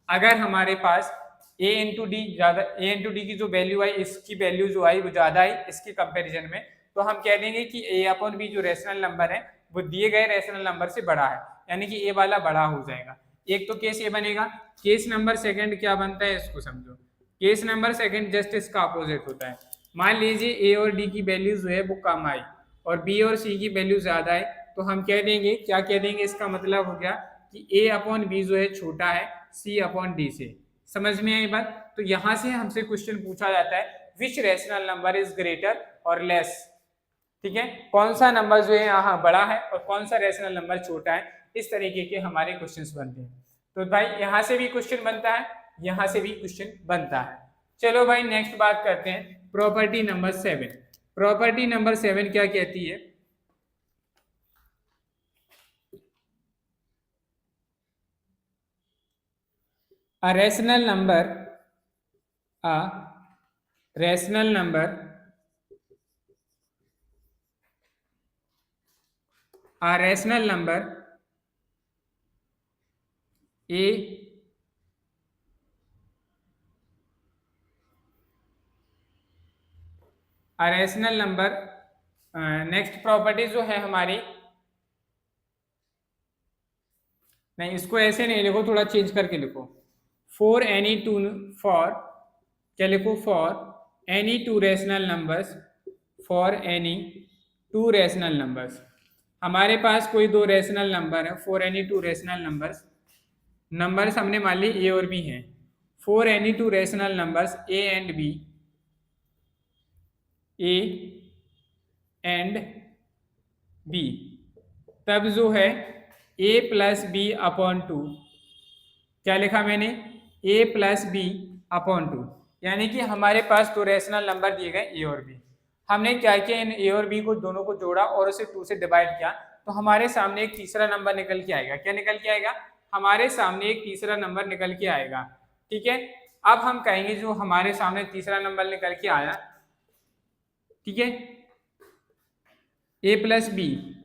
Speaker 1: अगर हमारे पास ए इंटू डी ज्यादा, ए इंटू डी की जो वैल्यू आई, इसकी वैल्यू जो आई वो ज्यादा आई इसके कंपेरिजन में, तो हम कह देंगे कि ए अपॉन बी जो रैशनल नंबर है वो दिए गए रैशनल नंबर से बड़ा है, यानी कि ए वाला बड़ा हो जाएगा। एक तो केस ये बनेगा। केस नंबर सेकंड क्या बनता है इसको समझो। केस नंबर सेकंड जस्ट इसका अपोजिट होता है। मान लीजिए ए और डी की वैल्यू जो है वो कम आई और बी और सी की वैल्यू ज्यादा है, तो हम कह देंगे, क्या कह देंगे, इसका मतलब हो गया कि ए अपॉन बी जो है छोटा है सी अपॉन डी से। समझ में आई बात? तो यहां से हमसे क्वेश्चन पूछा जाता है विच रैशनल नंबर इज ग्रेटर और लेस। ठीक है, कौन सा नंबर जो है यहाँ बड़ा है और कौन सा रैशनल नंबर छोटा है, इस तरीके के हमारे क्वेश्चंस बनते हैं। तो भाई यहाँ से भी क्वेश्चन बनता है, यहाँ से भी क्वेश्चन बनता है। चलो भाई नेक्स्ट बात करते हैं प्रॉपर्टी नंबर 7। प्रॉपर्टी नंबर 7 क्या कहती है, a rational number a rational number a rational number a rational number. Next property जो है हमारी, नहीं इसको ऐसे नहीं लिखो, थोड़ा चेंज करके लिखो। फॉर एनी टू, फॉर क्या लिखो, for any two rational numbers, for any two rational numbers. हमारे पास कोई दो रैशनल नंबर है, for any two rational numbers, numbers हमने मान ली ए और बी हैं। For any two rational numbers A and B, A and B, तब जो है A plus B upon two, क्या लिखा मैंने, A plus B upon two, यानी कि हमारे पास दो रैशनल नंबर दिए गए ए और बी। हमने क्या किया, इन ए और बी को दोनों को जोड़ा और उसे 2 से डिवाइड किया, तो हमारे सामने एक तीसरा नंबर निकल के आएगा। क्या निकल के आएगा, हमारे सामने एक तीसरा नंबर निकल के आएगा। ठीक है, अब हम कहेंगे जो हमारे सामने तीसरा नंबर निकल के आया, ठीक है, A plus B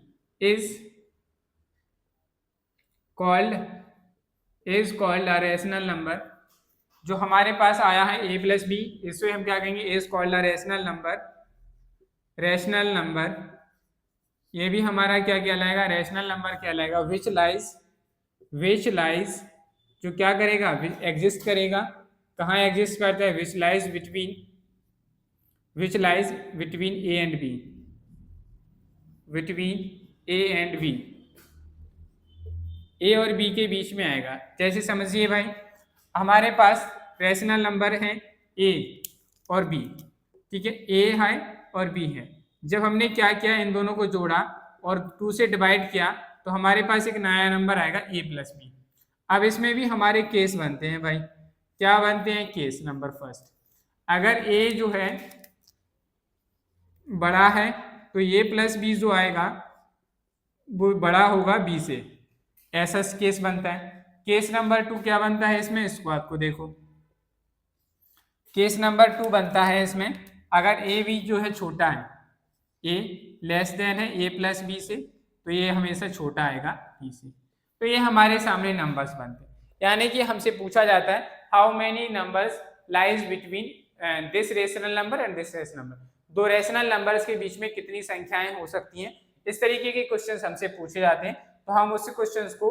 Speaker 1: is called a rational number. जो हमारे पास आया है ए प्लस बी, इससे हम क्या कहेंगे, is called a rational number. Rational number ये भी हमारा क्या कहलाएगा, रैशनल नंबर कहलाएगा। विच लाइज जो क्या करेगा, एग्जिस्ट करेगा। कहाँ एग्जिस्ट करता है, which lies between A and B, between A and B, A और बी के बीच में आएगा। जैसे समझिए भाई, हमारे पास रैशनल नंबर हैं ए और बी, ठीक है, ए है और बी है। जब हमने क्या किया, इन दोनों को जोड़ा और 2 से डिवाइड किया तो हमारे पास एक नया नंबर आएगा ए प्लस बी। अब इसमें भी हमारे केस बनते हैं भाई, क्या बनते हैं केस। नंबर फर्स्ट, अगर ए जो है बड़ा है तो ए प्लस बी जो आएगा वो बड़ा होगा बी से, ऐसा केस बनता है। केस नंबर 2 क्या बनता है इसमें, इसको आपको देखो, केस नंबर 2 बनता है इसमें, अगर ए बी जो है छोटा है, ए लेस देन है ए प्लस बी से, तो ये हमेशा छोटा आएगा बी से। तो ये हमारे सामने नंबर्स बनते हैं, यानी कि हमसे पूछा जाता है how many numbers lies between this rational number and this rational number, दो रेशनल नंबर्स के बीच में कितनी संख्याएं हो सकती हैं। इस तरीके के क्वेश्चंस हमसे पूछे जाते हैं, तो हम उस क्वेश्चंस को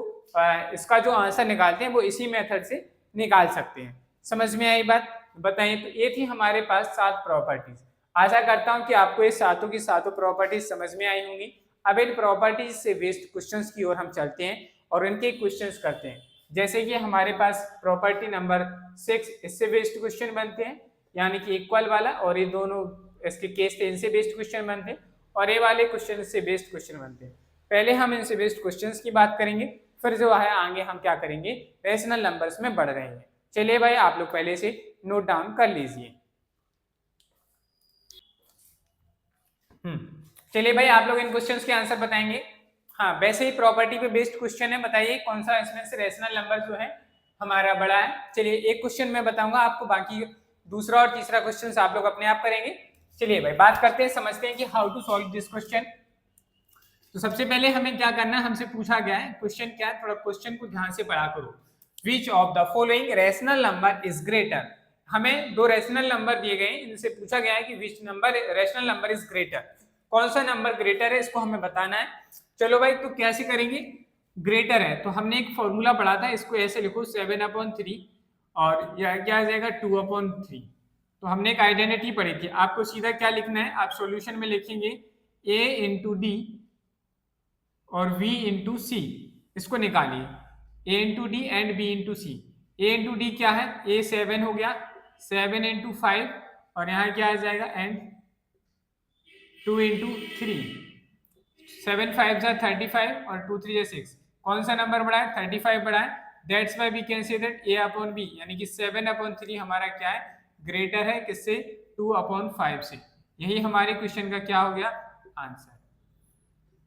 Speaker 1: इसका जो आंसर निकालते हैं वो इसी मेथड से निकाल सकते हैं। समझ में आई बात, बताइए। तो ये थी हमारे पास 7 प्रॉपर्टीज। आशा करता हूं कि आपको ये सातों की सातों प्रॉपर्टीज समझ में आई होंगी। अब इन प्रॉपर्टीज से बेस्ड क्वेश्चंस की ओर हम चलते हैं और इनके क्वेश्चंस करते हैं। जैसे कि हमारे पास प्रॉपर्टी नंबर 6, इससे बेस्ड क्वेश्चन बनते हैं, यानी कि इक्वल वाला, और ये दोनों इसके केस थे, इनसे बेस्ड क्वेश्चन बनते हैं, और ये वाले क्वेश्चन से बेस्ड क्वेश्चन बनते हैं। पहले हम इनसे बेस्ड क्वेश्चंस की बात करेंगे, फिर जो है आगे हम क्या करेंगे, रेशनल नंबर्स में बढ़ रहे हैं। चलिए भाई, आप लोग पहले से नोट डाउन कर लीजिए। चलिए भाई, आप लोग इन क्वेश्चंस के आंसर बताएंगे। हाँ, वैसे ही प्रॉपर्टी पे बेस्ड क्वेश्चन है, बताइए कौन सा इसमें से रेशनल नंबर जो है हमारा बड़ा है। चलिए, एक क्वेश्चन मैं बताऊंगा आपको, बाकी दूसरा और तीसरा क्वेश्चन आप लोग अपने आप करेंगे। चलिए भाई, बात करते हैं, समझते हैं कि how to solve this question. तो सबसे पहले हमें क्या करना है, हमसे पूछा गया है क्वेश्चन क्या है, थोड़ा क्वेश्चन को ध्यान से पढ़ा करो। Which of the following rational number is greater, हमें दो रेशनल नंबर दिए गए हैं, इनसे पूछा गया है कि which number rational number is greater, कौन सा नंबर ग्रेटर है, इसको हमें बताना है। चलो भाई, तो कैसे करेंगे, ग्रेटर है तो हमने एक फॉर्मूला पढ़ा था, इसको ऐसे लिखो 7/3 और यह क्या आ जाएगा 2/3। तो हमने एक आइडेंटिटी पढ़ी थी, आपको सीधा क्या लिखना है, आप सॉल्यूशन में लिखेंगे a इंटू डी और v इंटू सी, इसको निकालिए, a into D and b into C. a into D क्या है, a 7 हो गया, 7 इंटू 5 और यहाँ क्या आ जाएगा एंड 2 इंटू 3, 7 5 जा 35 और 2 3 जा 6। कौन सा नंबर बड़ा है, 35 बड़ा है। That's why we can say that a upon b, यानी कि 7/3 हमारा क्या है, ग्रेटर है किससे, 2/5 से। यही हमारे क्वेश्चन का क्या हो गया, आंसर।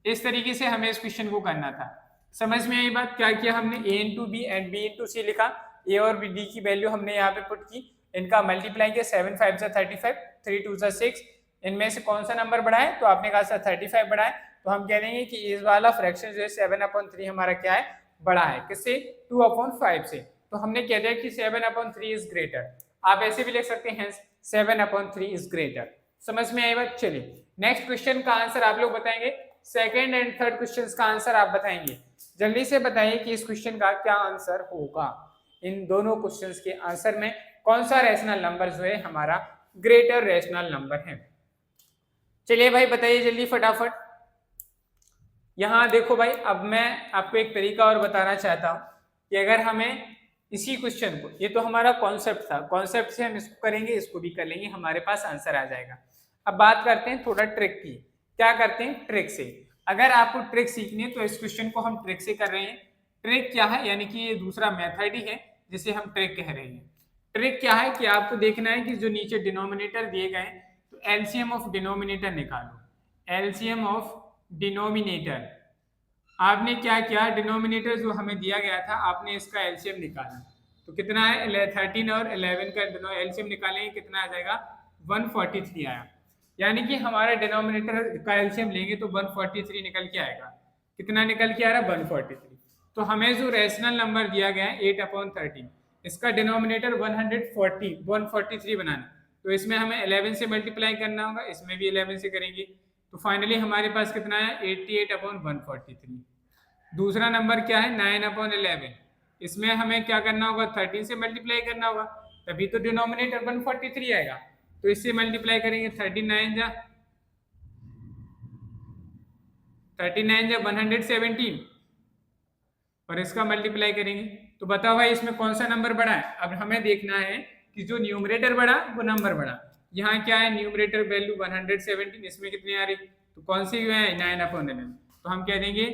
Speaker 1: इस तरीके से हमें इस क्वेश्चन को करना था। समझ में आई बात, क्या किया हमने, a into B and b into C लिखा, a और d की वैल्यू हमने यहाँ पे पुट की, इनका मल्टीप्लाई किया, 7 5 जा 35, 3 2 जा 6, इनमें से कौन सा नंबर बड़ा है, तो आपने कहा सर 35 बड़ा है, तो हम कह देंगे कि इस वाला फ्रैक्शन जो है 7/3 हमारा क्या है, बड़ा है किससे, 2/5 से। तो हमने कह दिया कि 7/3 इज ग्रेटर, आप ऐसे भी लिख सकते हैं 7/3 इज ग्रेटर। समझ में आई बात। चलिए, नेक्स्ट क्वेश्चन का आंसर आप लोग बताएंगे, सेकेंड एंड थर्ड क्वेश्चंस का आंसर आप बताएंगे। जल्दी से बताइए कि इस क्वेश्चन का क्या आंसर होगा, इन दोनों क्वेश्चंस के आंसर में कौन सा रेशनल नंबर जो है हमारा ग्रेटर रेशनल नंबर है। चलिए भाई, बताइए जल्दी फटाफट। यहाँ देखो भाई, अब मैं आपको एक तरीका और बताना चाहता हूँ कि अगर हमें इसी क्वेश्चन को, ये तो हमारा कॉन्सेप्ट था, कॉन्सेप्ट से हम इसको करेंगे, इसको भी कर लेंगे, हमारे पास आंसर आ जाएगा। अब बात करते हैं थोड़ा ट्रिक की, क्या करते हैं, ट्रिक से। अगर आपको ट्रिक सीखनी है तो इस क्वेश्चन को हम ट्रिक से कर रहे हैं। ट्रिक क्या है, यानी कि ये दूसरा मेथड ही है जिसे हम ट्रिक कह रहे हैं। ट्रिक क्या है कि आपको देखना है कि जो नीचे डिनोमिनेटर दिए गए हैं, तो एलसीएम ऑफ डिनोमिनेटर निकालो, एलसीएम ऑफ डिनोमिनेटर। आपने क्या किया, डिनोमिनेटर जो हमें दिया गया था, आपने इसका एलसीएम निकाला, तो कितना है, 13 और 11 का एलसीएम निकालेंगे, कितना आ जाएगा, 143 आया। यानी कि हमारा डिनोमिनेटर का एलसीएम लेंगे तो 143 निकल के आएगा। कितना निकल के आ रहा है, 143। तो हमें जो रेशनल नंबर दिया गया है 8/13, इसका डिनोमिनेटर 143 बनाना, तो इसमें हमें 11 से मल्टीप्लाई करना होगा, इसमें भी 11 से करेंगे, तो फाइनली हमारे पास कितना है, 88/143। दूसरा नंबर क्या है, 9/11, इसमें हमें क्या करना होगा, 13 से मल्टीप्लाई करना होगा, तभी तो डिनोमिनेटर 143 आएगा। तो इससे मल्टीप्लाई करेंगे, 39 जा 117 और इसका मल्टीप्लाई करेंगे तो बताओ भाई इसमें कौन सा नंबर बड़ा है। अब हमें देखना है कि जो न्यूमरेटर बड़ा वो नंबर बड़ा। यहाँ क्या है, न्यूमरेटर वैल्यू 117, इसमें कितनी आ रही, तो कौन सी है 9/11। तो हम कह देंगे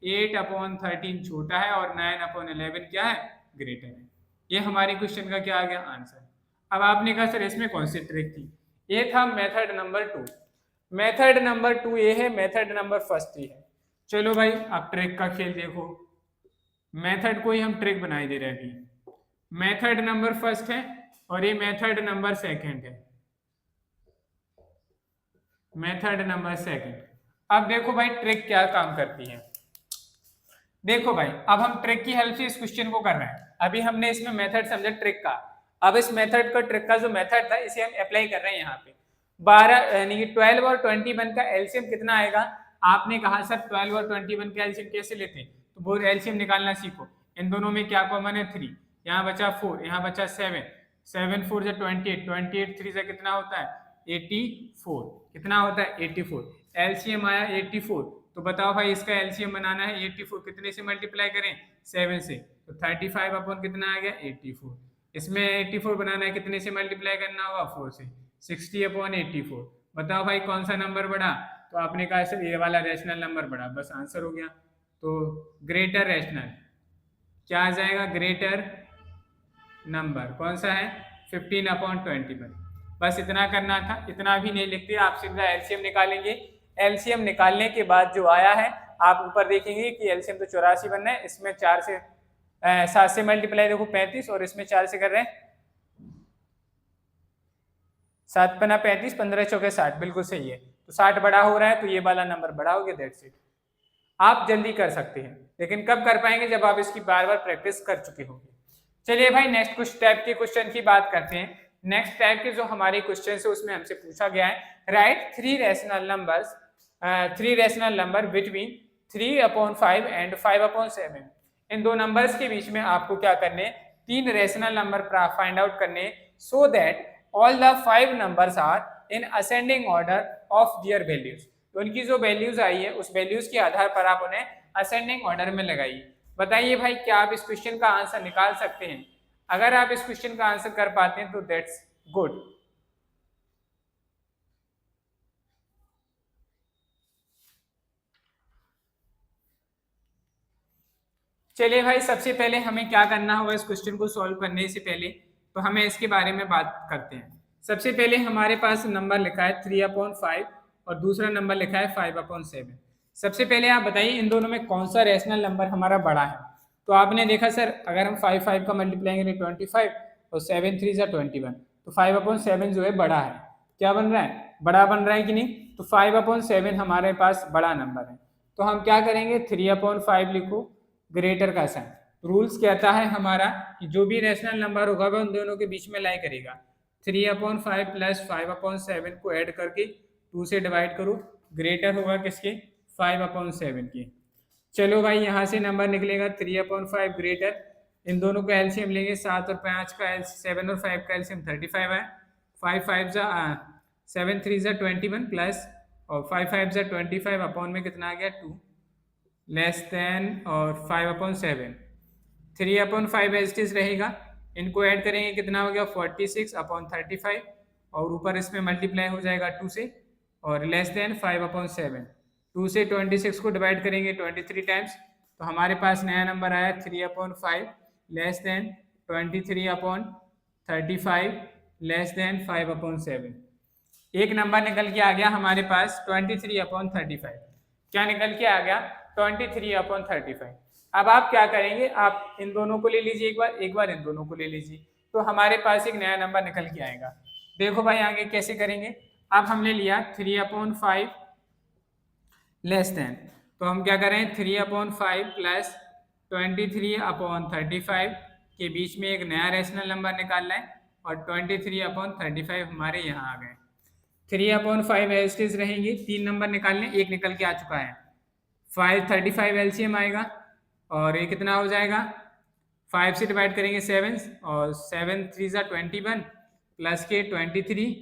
Speaker 1: 8/13 छोटा है और 9/11 क्या है, ग्रेटर है। ये हमारे क्वेश्चन का क्या आ गया, आंसर। अब आपने कहा सर इसमें कौन सी ट्रिक थी, ये था मेथड नंबर 2। मेथड नंबर 2 ये है, मेथड नंबर फर्स्ट ये है। चलो भाई अब ट्रिक का खेल देखो, मेथड को ही हम ट्रिक बनाई दे रहे हैं अभी। मेथड नंबर फर्स्ट है और ये मेथड नंबर सेकंड है, मेथड नंबर सेकंड। अब देखो भाई ट्रिक क्या काम करती है। देखो भाई अब हम ट्रिक की हेल्प से इस क्वेश्चन को कर रहे हैं। अभी हमने इसमें मेथड समझा ट्रिक का, अब इस मेथड का, ट्रिक का जो मेथड था इसे हम अप्लाई कर रहे हैं यहाँ पे। 12 यानी कि 12 और 21 का एलसीएम कितना आएगा। आपने कहा सर 12 और 21 का एलसीएम कैसे लेते हैं, तो वो एलसीएम निकालना सीखो। इन दोनों में क्या कॉमन है, 3, यहाँ बचा 4, यहाँ बचा 7, 7 4 जा 28, 28 3 जा कितना होता है 84, कितना होता है 84। एलसीएम आया 84, तो बताओ भाई इसका एलसीएम बनाना है 84, कितने से मल्टीप्लाई करें 7 से, तो 35 अपॉन कितना आ गया 84। इसमें 84 बनाना है, कितने से मल्टीप्लाई करना होगा 4 से, 60/84। बताओ भाई कौन सा नंबर बढ़ा, तो आपने कहा सर ये वाला रैशनल नंबर बढ़ा, बस आंसर हो गया। तो ग्रेटर रैशनल क्या आ जाएगा, ग्रेटर नंबर कौन सा है 15/21। बस इतना करना था, इतना भी नहीं लिखते आप, सीधा एलसीएम निकालेंगे। एलसीएम निकालने के बाद जो आया है आप ऊपर देखेंगे कि एलसीएम तो 84 बनना है, इसमें 7 से मल्टीप्लाई देखो 35 और इसमें 4 से कर रहे हैं 7 पना 35, 15 चौके 60, बिल्कुल सही है। तो 60 बड़ा हो रहा है तो ये वाला नंबर बड़ा हो गया, दैट्स इट। आप जल्दी कर सकते हैं, लेकिन कब कर पाएंगे, जब आप इसकी बार बार प्रैक्टिस कर चुके होंगे। चलिए भाई नेक्स्ट कुछ टाइप के क्वेश्चन की बात करते हैं। नेक्स्ट टाइप के जो हमारे क्वेश्चन है उसमें हमसे पूछा गया है right 3 rational number between 3/5 and 5/7। इन दो नंबर्स के बीच में आपको क्या करने, 3 रैशनल नंबर फाइंड आउट करने, so that all the 5 numbers are in ascending order of their values. तो उनकी जो वैल्यूज आई है उस वैल्यूज के आधार पर आप उन्हें असेंडिंग ऑर्डर में लगाइए। बताइए भाई क्या आप इस क्वेश्चन का आंसर निकाल सकते हैं। अगर आप इस क्वेश्चन का आंसर कर पाते हैं तो दैट्स गुड। चलिए भाई सबसे पहले हमें क्या करना होगा इस क्वेश्चन को सॉल्व करने से पहले, तो हमें इसके बारे में बात करते हैं। सबसे पहले हमारे पास नंबर लिखा है 3/5 और दूसरा नंबर लिखा है 5/7। सबसे पहले आप बताइए इन दोनों में कौन सा रैशनल नंबर हमारा बड़ा है। तो आपने देखा सर अगर हम 5 का मल्टीप्लाई करें 25 और 7 3 जा 21, तो 5/7 जो है बड़ा है। क्या बन रहा है, बड़ा बन रहा है कि नहीं। तो 5/7 हमारे पास बड़ा नंबर है, तो हम क्या करेंगे 3/5 लिखो ग्रेटर का साइन। रूल्स कहता है हमारा कि जो भी रैशनल नंबर होगा वह उन दोनों के बीच में लाई करेगा। 3/5 प्लस 5/7 को ऐड करके 2 से डिवाइड करो, ग्रेटर होगा किसके 5/7 के। चलो भाई यहाँ से नंबर निकलेगा 3/5 ग्रेटर। इन दोनों का एलसीएम लेंगे, 7 और 5 का 7 और 5 का एलसीएम 35 है। 5 5 जा 7 3 जा 21 प्लस और 5 5 जा 25 अपॉन में कितना आ गया 2 लेस देन और 5/7। 3/5 एज रहेगा, इनको ऐड करेंगे कितना हो गया 46/35 और ऊपर इसमें मल्टीप्लाई हो जाएगा 2 से और लेस देन 5/7। 2 से 26 को डिवाइड करेंगे 23 टाइम्स, तो हमारे पास नया नंबर आया 3/5 लेस देन 23/35 लेस देन 5/7। एक नंबर निकल के आ गया हमारे पास 23/35। क्या निकल के आ गया 23/35। अब आप क्या करेंगे, आप इन दोनों को ले लीजिए एक बार इन दोनों को ले लीजिए, तो हमारे पास एक नया नंबर निकल के आएगा। देखो भाई आगे कैसे करेंगे। अब हमने लिया 3/5 लेस देन, तो हम क्या करें 3/5 प्लस 23/35 के बीच में एक नया रैशनल नंबर निकालना है और 23/35 हमारे यहाँ आ गए। 3/5 एज रहेंगे, 3 नंबर निकालने, एक निकल के आ चुका है 35 एलसीएम आएगा और ये कितना हो जाएगा 5 से डिवाइड करेंगे 7 और 7 3 जा 21 प्लस के 23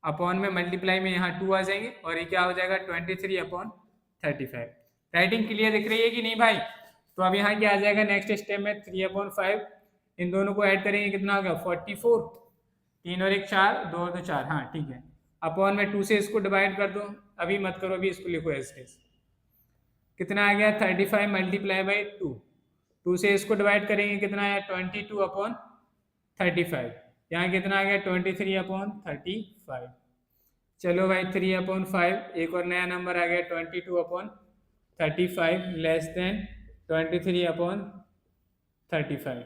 Speaker 1: अपॉन में मल्टीप्लाई में यहाँ 2 आ जाएंगे और ये क्या हो जाएगा 23/35। राइटिंग क्लियर दिख रही है कि नहीं भाई। तो अब यहाँ क्या आ जाएगा नेक्स्ट स्टेप में 3/5, इन दोनों को ऐड करेंगे कितना आ गया 44, 3 और 1 4, 2 और 2 4, हाँ ठीक है। अपॉन में 2 से इसको डिवाइड कर दो, अभी मत करो, अभी इसको लिखो ऐसे। कितना आ गया 35 मल्टीप्लाई बाई 2, 2 से इसको डिवाइड करेंगे कितना आया 22/35, यहाँ कितना आ गया 23/35। चलो भाई 3/5, एक और नया नंबर आ गया 22/35 लेस देन 23/35।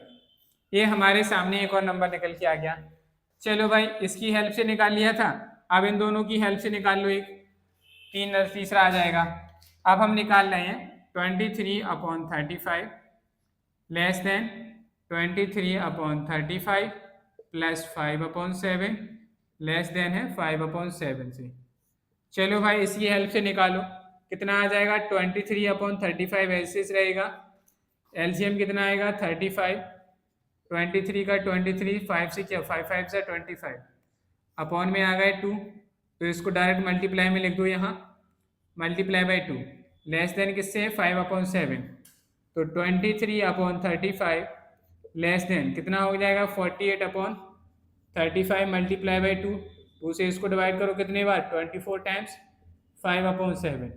Speaker 1: ये हमारे सामने एक और नंबर निकल के आ गया। चलो भाई इसकी हेल्प से निकाल लिया था, अब इन दोनों की हेल्प से निकाल लो, एक तीसरा आ जाएगा। अब हम निकाल रहे हैं 23/35 less than 23/35 plus 5/7 less than है 5/7 से। चलो भाई इसकी हेल्प से निकालो, कितना आ जाएगा 23/35 ऐसे रहेगा, एलसीएम कितना आएगा 35, 23 का 23, 5 से क्या 5 5 से 25, अपॉन में आ गए 2, तो इसको डायरेक्ट मल्टीप्लाई में लिख दो, यहाँ मल्टीप्लाई बाई 2 लेस देन किससे 5/7, तो 23/35 लेस देन कितना हो जाएगा 48/35 मल्टीप्लाई बाई 2, 2 से इसको डिवाइड करो कितने बार 24 टाइम्स 5/7,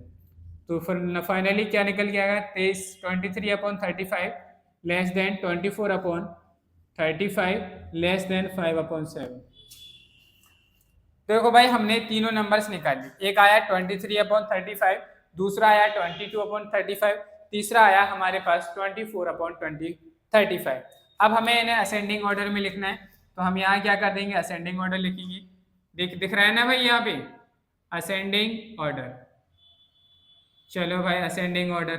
Speaker 1: तो फिर फाइनली क्या निकल के आएगा 23/35 लेस देन 24/35 लेस देन 5/7। देखो भाई हमने तीनों नंबर्स निकाल लिए, एक आया 23/35, दूसरा आया 22/35, तीसरा आया हमारे पास 24/35। अब हमें इन्हें असेंडिंग ऑर्डर में लिखना है, तो हम यहाँ क्या कर देंगे असेंडिंग ऑर्डर लिखेंगे। दिख रहा है ना भाई यहाँ पे असेंडिंग ऑर्डर। चलो भाई असेंडिंग ऑर्डर,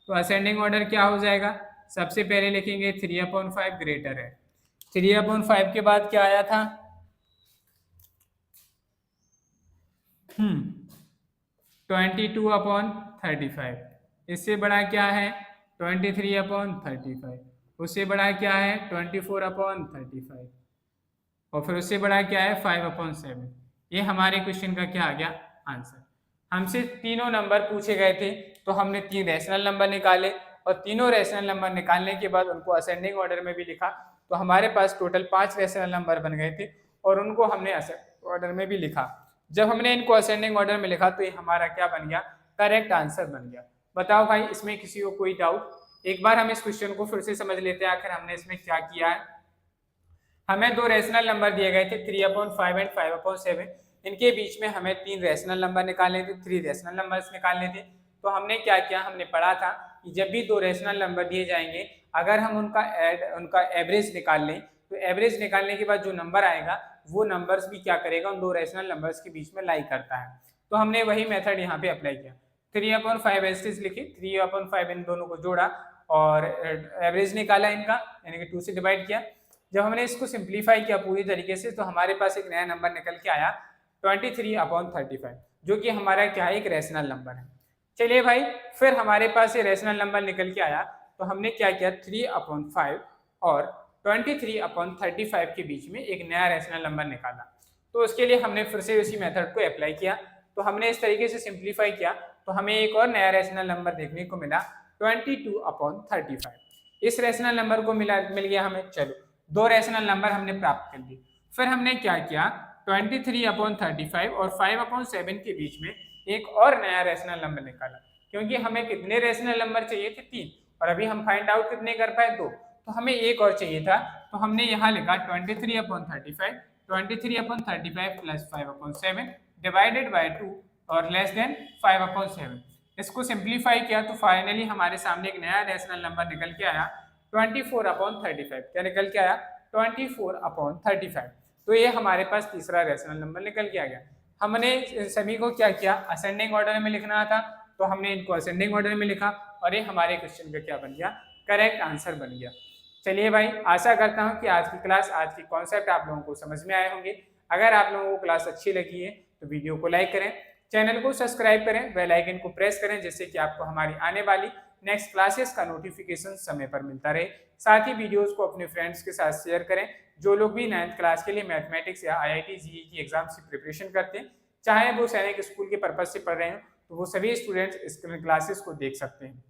Speaker 1: तो असेंडिंग ऑर्डर क्या हो जाएगा, सबसे पहले लिखेंगे 3/5 ग्रेटर है, 3/5 के बाद क्या आया था 22/35, इससे बड़ा क्या है 23/35, उससे बड़ा क्या है 24/35, और फिर उससे बड़ा क्या है 5/7। ये हमारे क्वेश्चन का क्या आ गया आंसर। हमसे तीनों नंबर पूछे गए थे, तो हमने 3 रैशनल नंबर निकाले, और तीनों रैशनल नंबर निकालने के बाद उनको असेंडिंग ऑर्डर में भी लिखा, तो हमारे पास टोटल 5 रैशनल नंबर बन गए थे, और उनको हमने असेंडिंग ऑर्डर में भी लिखा। जब हमने इनको असेंडिंग ऑर्डर में लिखा तो ये हमारा क्या बन गया करेक्ट आंसर बन गया। बताओ भाई इसमें किसी को कोई डाउट? एक बार हम इस क्वेश्चन को फिर से समझ लेते हैं आखिर हमने इसमें क्या किया है। हमें 2 रैशनल नंबर दिए गए थे 3/5 एंड 5/7, इनके बीच में हमें 3 रैशनल नंबर निकालने थे, 3 रैशनल नंबर्स निकालने थे। तो हमने क्या किया, हमने पढ़ा था कि जब भी 2 रैशनल नंबर दिए जाएंगे, अगर हम उनका एवरेज निकाल लें, तो एवरेज निकालने के बाद जो नंबर आएगा वो नंबर्स भी क्या करेगा उन 2 रैशनल नंबर्स के बीच में लाई करता है। तो हमने वही मेथड यहाँ पे अप्लाई किया, 3/5 एस्टिस लिखी, 3/5 इन दोनों को जोड़ा और एवरेज निकाला इनका, यानी कि 2 से डिवाइड किया। जब हमने इसको सिंप्लीफाई किया पूरी तरीके से, तो हमारे पास एक नया नंबर निकल के आया 23/35, जो कि हमारा क्या है एक रैशनल नंबर है। चलिए भाई फिर हमारे पास ये रैशनल नंबर निकल के आया, तो हमने क्या किया 3/5 और 23/35 के बीच में एक नया रैशनल नंबर निकाला। तो उसके लिए हमने फिर से उसी मेथड को अप्लाई किया, तो हमने इस तरीके से सिंप्लीफाई किया, तो हमें एक और नया रैशनल नंबर देखने को मिला 22/35। इस रैशनल नंबर को मिल गया हमें। चलो 2 रैशनल नंबर हमने प्राप्त कर लिए। फिर हमने क्या किया 23/35 और 5/7 के बीच में एक और नया रैशनल नंबर निकाला, क्योंकि हमें कितने रैशनल नंबर चाहिए थे 3, और अभी हम फाइंड आउट कितने कर पाए 2, तो हमें एक और चाहिए था। तो हमने यहाँ लिखा 23/35 प्लस 5/7 डिवाइडेड बाय 2 और लेस देन 5/7। इसको सिंप्लीफाई किया तो फाइनली हमारे सामने एक नया रैशनल नंबर निकल के आया 24/35। क्या निकल के आया 24/35। तो ये हमारे पास तीसरा रैशनल नंबर निकल के आ गया। हमने सभी को क्या किया असेंडिंग ऑर्डर में लिखना था, तो हमने इनको असेंडिंग ऑर्डर में लिखा, और ये हमारे क्वेश्चन का क्या बन गया करेक्ट आंसर बन गया। चलिए भाई आशा करता हूँ कि आज की क्लास, आज की कॉन्सेप्ट आप लोगों को समझ में आए होंगे। अगर आप लोगों को क्लास अच्छी लगी है तो वीडियो को लाइक करें, चैनल को सब्सक्राइब करें, बेल आइकन को प्रेस करें, जिससे कि आपको हमारी आने वाली नेक्स्ट क्लासेस का नोटिफिकेशन समय पर मिलता रहे। साथ ही वीडियोस को अपने फ्रेंड्स के साथ शेयर करें, जो लोग भी 9th क्लास के लिए मैथमेटिक्स या IIT JEE की एग्जाम्स की प्रिपरेशन करते हैं, चाहे वो सैनिक स्कूल के पर्पज से पढ़ रहे हैं, तो वो सभी स्टूडेंट्स इस क्लासेस को देख सकते हैं।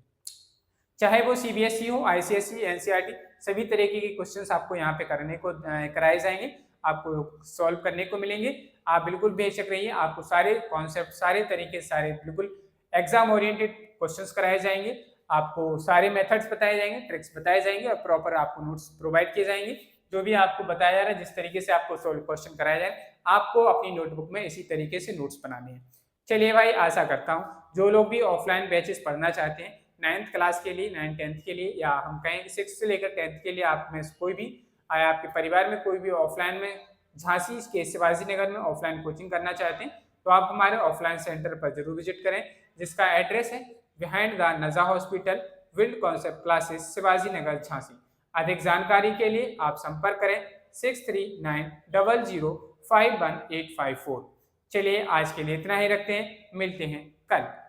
Speaker 1: चाहे वो सीबीएसई हो, आईसीएसई, एनसीईआरटी, सभी तरीके के क्वेश्चंस आपको यहाँ पे करने को कराए जाएंगे, आपको सॉल्व करने को मिलेंगे। आप बिल्कुल बेशक रहिए, आपको सारे कॉन्सेप्ट, सारे तरीके, सारे बिल्कुल एग्जाम ओरिएंटेड क्वेश्चंस कराए जाएंगे, आपको सारे मेथड्स बताए जाएंगे, ट्रिक्स बताए जाएंगे और प्रॉपर आपको नोट्स प्रोवाइड किए जाएंगे। जो भी आपको बताया जा रहा है, जिस तरीके से आपको सॉल्व क्वेश्चन कराया जाए, आपको अपनी नोटबुक में इसी तरीके से नोट्स बनाने हैं। चलिए भाई, आशा करता हूँ जो लोग भी ऑफलाइन बैचेस पढ़ना चाहते हैं 9th क्लास के लिए, 9th 10th के लिए, या हम कहें 6th से लेकर 10th के लिए, आप में से कोई भी आपके परिवार में कोई भी ऑफलाइन में झांसी के शिवाजी नगर में ऑफलाइन कोचिंग करना चाहते हैं, तो आप हमारे ऑफलाइन सेंटर पर जरूर विजिट करें, जिसका एड्रेस है बिहाइंड द नजा hospital, wild concept classes, Shivaji Nagar, Jhansi. अधिक जानकारी के लिए आप संपर्क करें 6390051854। चलिए आज के लिए इतना ही रखते हैं, मिलते हैं कल।